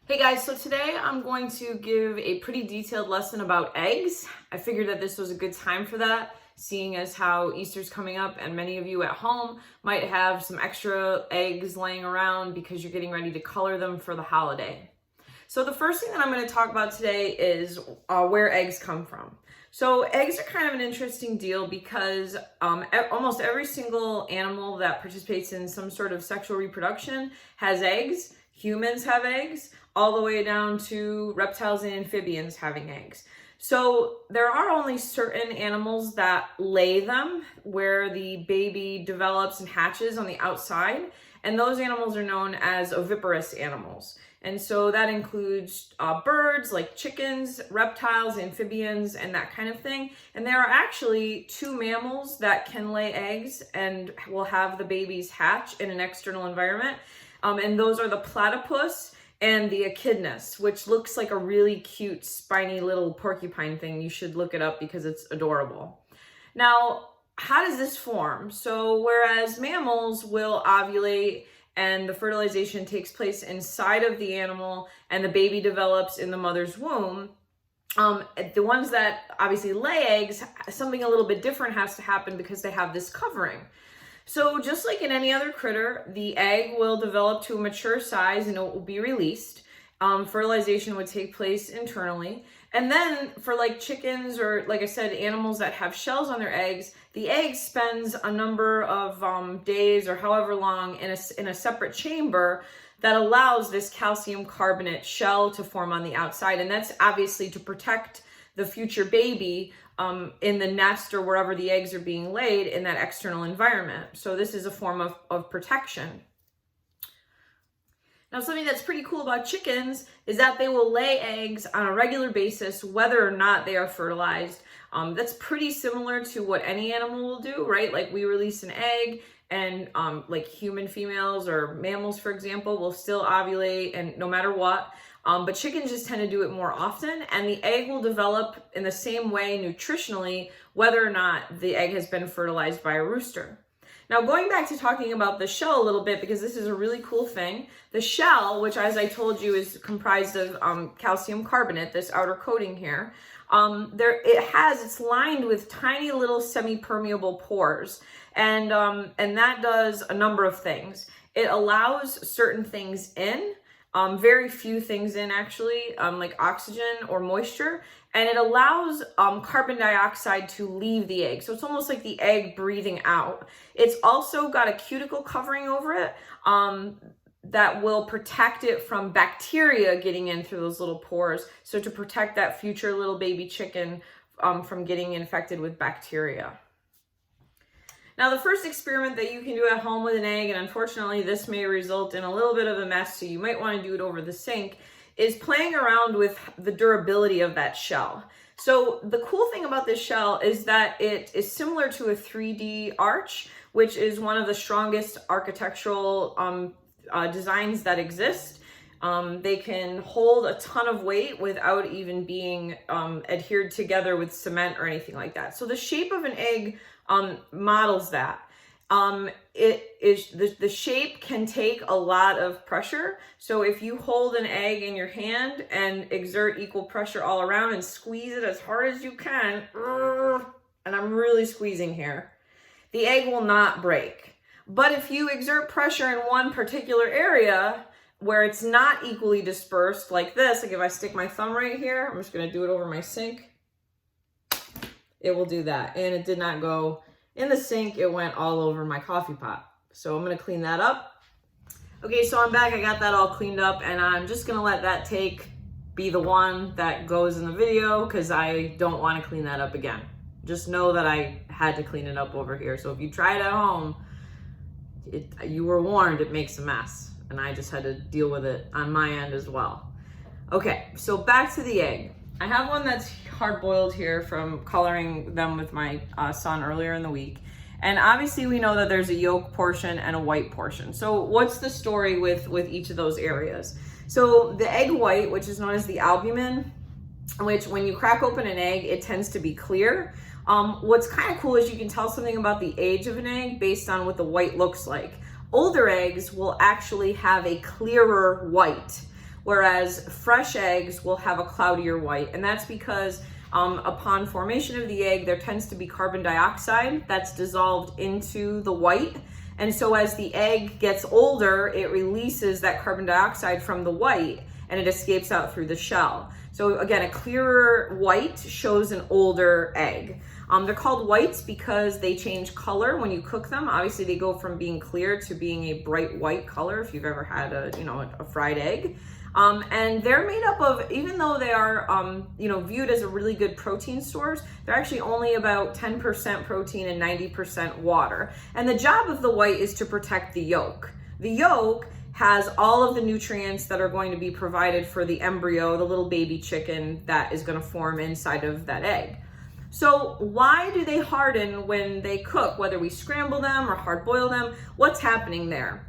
Hey guys, so today I'm going to give a pretty detailed lesson about eggs. I figured that this was a good time for that, seeing as how Easter's coming up and many of you at home might have some extra eggs laying around because you're getting ready to color them for the holiday. So the first thing that I'm going to talk about today is where eggs come from. So eggs are kind of an interesting deal because almost every single animal that participates in some sort of sexual reproduction has eggs. Humans have eggs, all the way down to reptiles and amphibians having eggs. So there are only certain animals that lay them, where the baby develops and hatches on the outside, and those animals are known as oviparous animals. And so that includes birds like chickens, reptiles, amphibians, and that kind of thing. And there are actually two mammals that can lay eggs and will have the babies hatch in an external environment. And those are the platypus and the echidnas, which looks like a really cute, spiny little porcupine thing. You should look it up because it's adorable. Now, how does this form? So whereas mammals will ovulate and the fertilization takes place inside of the animal and the baby develops in the mother's womb, the ones that obviously lay eggs, something a little bit different has to happen because they have this covering. So just like in any other critter, the egg will develop to a mature size and it will be released. Fertilization would take place internally. And then for like chickens or, like I said, animals that have shells on their eggs, the egg spends a number of days or however long in a separate chamber that allows this calcium carbonate shell to form on the outside. And that's obviously to protect the future baby in the nest or wherever the eggs are being laid in that external environment. So this is a form of protection. Now, something that's pretty cool about chickens is that they will lay eggs on a regular basis, whether or not they are fertilized. That's pretty similar to what any animal will do, right? Like we release an egg and like human females or mammals, for example, will still ovulate and no matter what. But chickens just tend to do it more often, and the egg will develop in the same way nutritionally, whether or not the egg has been fertilized by a rooster. Now, going back to talking about the shell a little bit, because this is a really cool thing. The shell, which as I told you is comprised of calcium carbonate, this outer coating here, it's lined with tiny little semi-permeable pores, and that does a number of things. It allows certain things in, very few things in actually, like oxygen or moisture, and it allows carbon dioxide to leave the egg. So it's almost like the egg breathing out. It's also got a cuticle covering over it that will protect it from bacteria getting in through those little pores. So to protect that future little baby chicken from getting infected with bacteria. Now, the first experiment that you can do at home with an egg, and unfortunately this may result in a little bit of a mess, so you might want to do it over the sink, is playing around with the durability of that shell. So the cool thing about this shell is that it is similar to a 3D arch, which is one of the strongest architectural designs that exist. They can hold a ton of weight without even being adhered together with cement or anything like that. So the shape of an egg models that. The shape can take a lot of pressure. So if you hold an egg in your hand and exert equal pressure all around and squeeze it as hard as you can, and I'm really squeezing here, the egg will not break. But if you exert pressure in one particular area where it's not equally dispersed, like this, like if I stick my thumb right here, I'm just going to do it over my sink, it will do that. And it did not go in the sink, it went all over my coffee pot. So I'm going to clean that up. Okay, so I'm back. I got that all cleaned up, and I'm just going to let that take be the one that goes in the video because I don't want to clean that up again. Just know that I had to clean it up over here. So if you try it at home, you were warned it makes a mess, and I just had to deal with it on my end as well. Okay, so back to the egg. I have one that's hard-boiled here from coloring them with my son earlier in the week. And obviously we know that there's a yolk portion and a white portion. So what's the story with each of those areas? So the egg white, which is known as the albumin, which when you crack open an egg, it tends to be clear. What's kind of cool is you can tell something about the age of an egg based on what the white looks like. Older eggs will actually have a clearer white, whereas fresh eggs will have a cloudier white. And that's because upon formation of the egg, there tends to be carbon dioxide that's dissolved into the white. And so as the egg gets older, it releases that carbon dioxide from the white and it escapes out through the shell. So again, a clearer white shows an older egg. They're called whites because they change color when you cook them. Obviously, they go from being clear to being a bright white color if you've ever had a fried egg. And they're made up of, even though they are, viewed as a really good protein source, they're actually only about 10% protein and 90% water. And the job of the white is to protect the yolk. The yolk has all of the nutrients that are going to be provided for the embryo, the little baby chicken that is going to form inside of that egg. So why do they harden when they cook, whether we scramble them or hard boil them? What's happening there?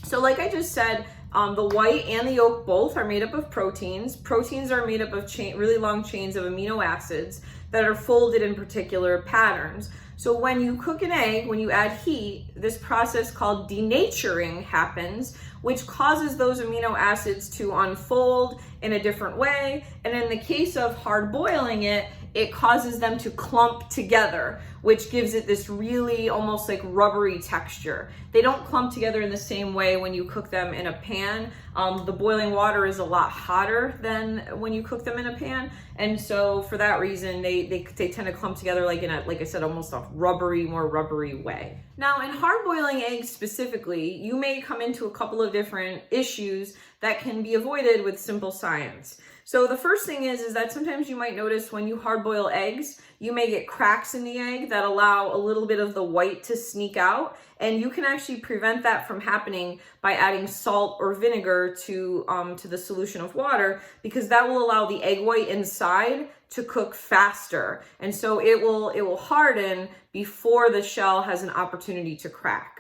So like I just said, the white and the yolk both are made up of proteins. Proteins are made up of really long chains of amino acids that are folded in particular patterns. So when you cook an egg, when you add heat, this process called denaturing happens, which causes those amino acids to unfold in a different way. And in the case of hard boiling it, it causes them to clump together, which gives it this really almost like rubbery texture. They don't clump together in the same way when you cook them in a pan. The boiling water is a lot hotter than when you cook them in a pan. And so for that reason, they tend to clump together like I said, almost a more rubbery way. Now in hard boiling eggs specifically, you may come into a couple of different issues that can be avoided with simple science. So the first thing is that sometimes you might notice when you hard boil eggs, you may get cracks in the egg that allow a little bit of the white to sneak out. And you can actually prevent that from happening by adding salt or vinegar to the solution of water, because that will allow the egg white inside to cook faster. And so it will harden before the shell has an opportunity to crack.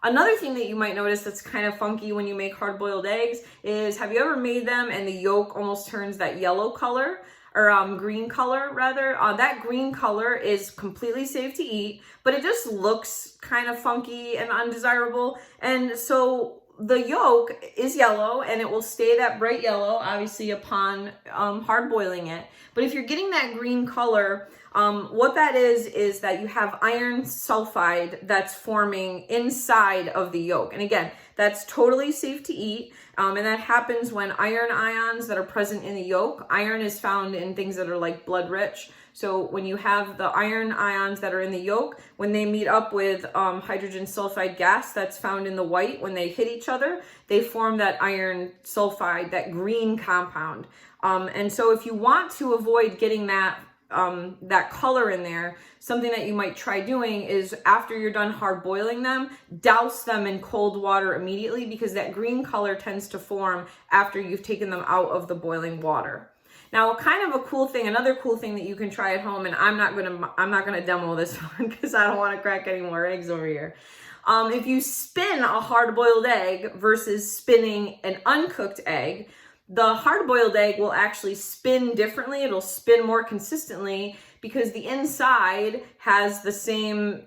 Another thing that you might notice that's kind of funky when you make hard-boiled eggs is, have you ever made them and the yolk almost turns that yellow color, or green color rather? That green color is completely safe to eat, but it just looks kind of funky and undesirable. And so the yolk is yellow and it will stay that bright yellow, obviously, upon hard boiling it. But if you're getting that green color, what that is that you have iron sulfide that's forming inside of the yolk. And again, that's totally safe to eat. And that happens when iron ions that are present in the yolk. Iron is found in things that are like blood rich. So when you have the iron ions that are in the yolk, when they meet up with hydrogen sulfide gas that's found in the white, when they hit each other, they form that iron sulfide, that green compound. And so if you want to avoid getting that color in there, something that you might try doing is, after you're done hard boiling them, douse them in cold water immediately, because that green color tends to form after you've taken them out of the boiling water. Now, another cool thing that you can try at home, and I'm not gonna demo this one because I don't want to crack any more eggs over here. If you spin a hard boiled egg versus spinning an uncooked egg, the hard-boiled egg will actually spin differently. It'll spin more consistently because the inside has the same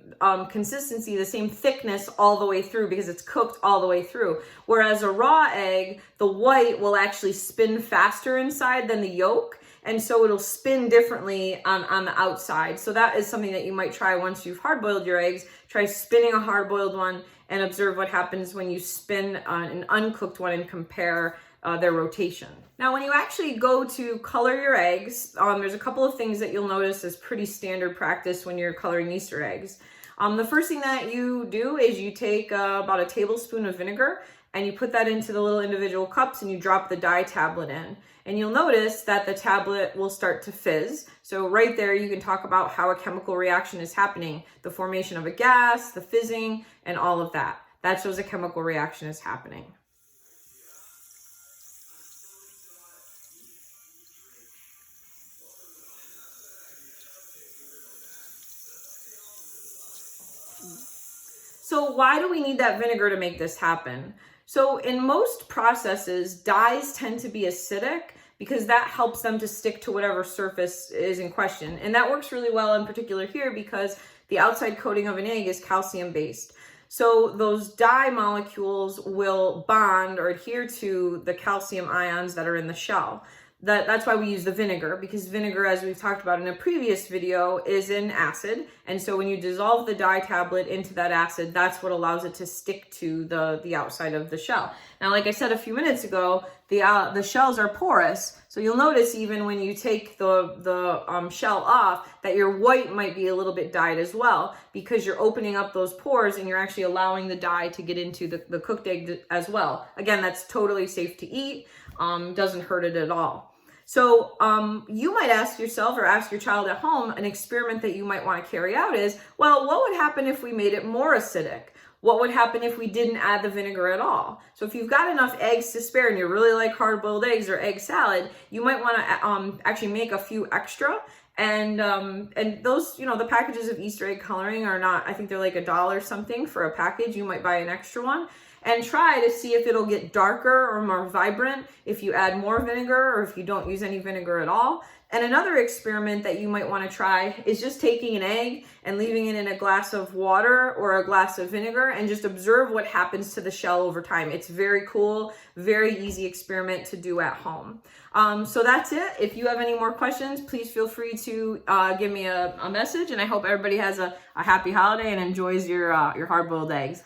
consistency, the same thickness all the way through, because it's cooked all the way through. Whereas a raw egg, the white will actually spin faster inside than the yolk, and so it'll spin differently on the outside. So that is something that you might try once you've hard-boiled your eggs. Try spinning a hard-boiled one and observe what happens when you spin an uncooked one and compare their rotation. Now, when you actually go to color your eggs, there's a couple of things that you'll notice as pretty standard practice when you're coloring Easter eggs. The first thing that you do is you take about a tablespoon of vinegar and you put that into the little individual cups and you drop the dye tablet in. And you'll notice that the tablet will start to fizz. So right there, you can talk about how a chemical reaction is happening, the formation of a gas, the fizzing, and all of that. That shows a chemical reaction is happening. So why do we need that vinegar to make this happen? So in most processes, dyes tend to be acidic because that helps them to stick to whatever surface is in question. And that works really well in particular here because the outside coating of an egg is calcium based. So those dye molecules will bond or adhere to the calcium ions that are in the shell. That's why we use the vinegar, because vinegar, as we've talked about in a previous video, is an acid. And so when you dissolve the dye tablet into that acid, that's what allows it to stick to the outside of the shell. Now, like I said a few minutes ago, the shells are porous. So you'll notice even when you take the shell off that your white might be a little bit dyed as well, because you're opening up those pores and you're actually allowing the dye to get into the cooked egg as well. Again, that's totally safe to eat, doesn't hurt it at all. So you might ask yourself or ask your child at home, an experiment that you might want to carry out is, well, what would happen if we made it more acidic? What would happen if we didn't add the vinegar at all? So if you've got enough eggs to spare and you really like hard-boiled eggs or egg salad, you might want to actually make a few extra. And those, the packages of Easter egg coloring are not, I think they're like $1 something for a package. You might buy an extra one. And try to see if it'll get darker or more vibrant if you add more vinegar or if you don't use any vinegar at all. And another experiment that you might want to try is just taking an egg and leaving it in a glass of water or a glass of vinegar and just observe what happens to the shell over time. It's very cool, very easy experiment to do at home. So that's it. If you have any more questions, please feel free to give me a message, and I hope everybody has a happy holiday and enjoys your hard-boiled eggs.